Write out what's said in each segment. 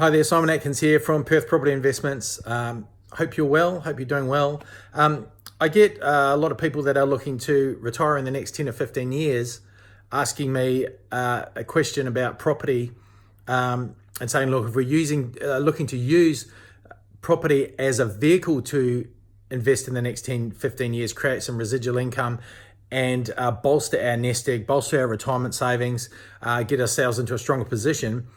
Hi there, Simon Atkins here from Perth Property Investments. Hope you're well, hope you're doing well. I get a lot of people that are looking to retire in the next 10 or 15 years asking me a question about property and saying, look, if we're looking to use property as a vehicle to invest in the next 10, 15 years, create some residual income and bolster our nest egg, bolster our retirement savings, get ourselves into a stronger position,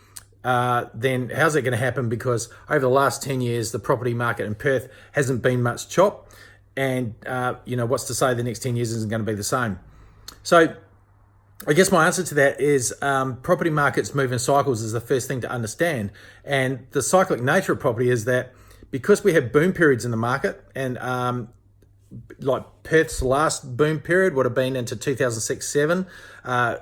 then how's it going to happen? Because over the last 10 years, the property market in Perth hasn't been much chop. And, what's to say the next 10 years isn't going to be the same. So I guess my answer to that is property markets move in cycles is the first thing to understand. And the cyclic nature of property is that because we have boom periods in the market, and like Perth's last boom period would have been into 2006-07.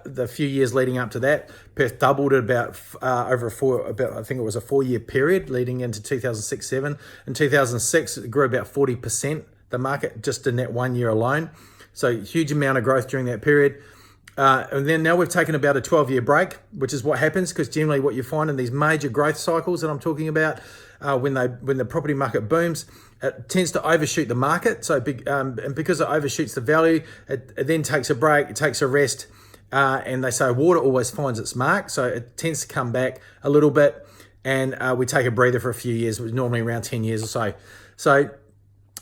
The few years leading up to that, Perth doubled at about I think it was a 4-year period leading into 2006-07. In 2006, it grew about 40%, the market just in that 1 year alone. So huge amount of growth during that period. And then now we've taken about a 12-year break, which is what happens because generally what you find in these major growth cycles that I'm talking about, when the property market booms, it tends to overshoot the market. So and because it overshoots the value, it then takes a break, it takes a rest, and they say water always finds its mark. So it tends to come back a little bit, and we take a breather for a few years, normally around 10 years or so. So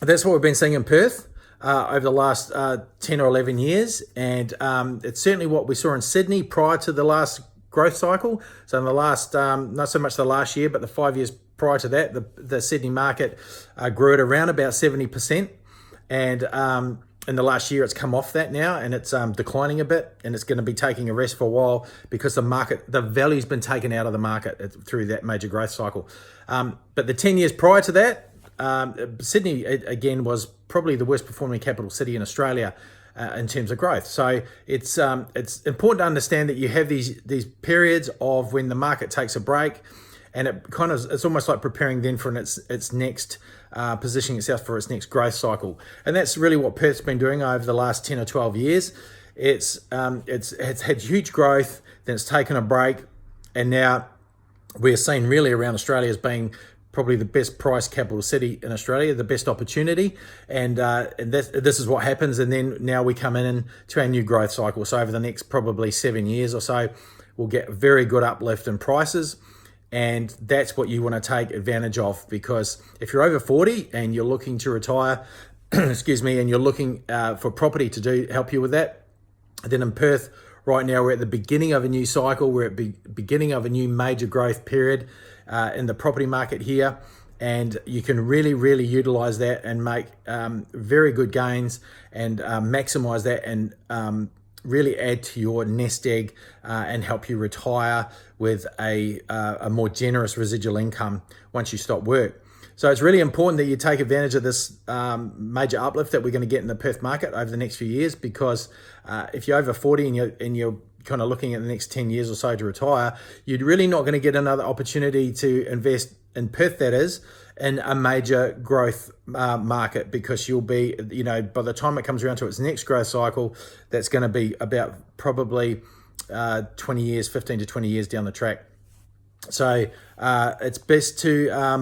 that's what we've been seeing in Perth over the last 10 or 11 years. And it's certainly what we saw in Sydney prior to the last growth cycle. So in the last, not so much the last year, but the 5 years prior to that, the Sydney market grew at around about 70%. And in the last year, it's come off that now and it's declining a bit, and it's going to be taking a rest for a while because the value's been taken out of the market through that major growth cycle. But the 10 years prior to that, Sydney, again, was probably the worst performing capital city in Australia in terms of growth. So it's important to understand that you have these periods of when the market takes a break, and it's almost like preparing then for its next positioning itself for its next growth cycle. And that's really what Perth's been doing over the last 10 or 12 years. It's had huge growth, then it's taken a break, and now we're seen really around Australia as being probably the best price capital city in Australia, the best opportunity, and this is what happens. And then now we come in to our new growth cycle. So over the next probably 7 years or so, we'll get a very good uplift in prices, and that's what you want to take advantage of. Because if you're over 40 and you're looking to retire, excuse me, and you're looking for property to help you with that, then in Perth right now we're at the beginning of a new cycle. We're at the beginning of a new major growth period in the property market here, and you can really utilize that and make very good gains and maximize that and really add to your nest egg and help you retire with a more generous residual income once you stop work. So it's really important that you take advantage of this major uplift that we're going to get in the Perth market over the next few years, because if you're over 40 and you're kind of looking at the next 10 years or so to retire, you're really not going to get another opportunity to invest in Perth, that is, in a major growth market, because you'll be, by the time it comes around to its next growth cycle, that's going to be about probably 20 years, 15 to 20 years down the track. So it's best to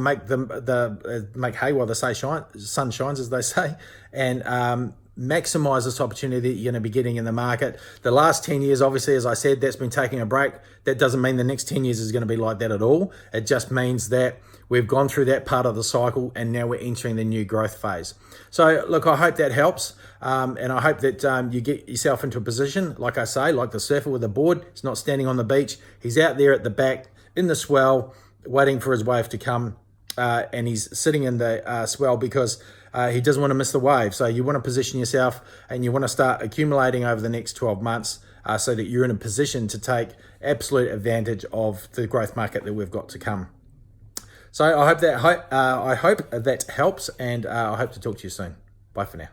make hay while the sun shines, as they say, and maximize this opportunity that you're going to be getting in the market. The last 10 years, obviously, as I said, that's been taking a break. That doesn't mean the next 10 years is going to be like that at all. It just means that we've gone through that part of the cycle and now we're entering the new growth phase. So look, I hope that helps. And I hope that you get yourself into a position, like I say, like the surfer with a board. He's not standing on the beach. He's out there at the back in the swell, waiting for his wave to come. And he's sitting in the swell because he doesn't want to miss the wave. So you want to position yourself and you want to start accumulating over the next 12 months so that you're in a position to take absolute advantage of the growth market that we've got to come. So I hope that helps, and I hope to talk to you soon. Bye for now.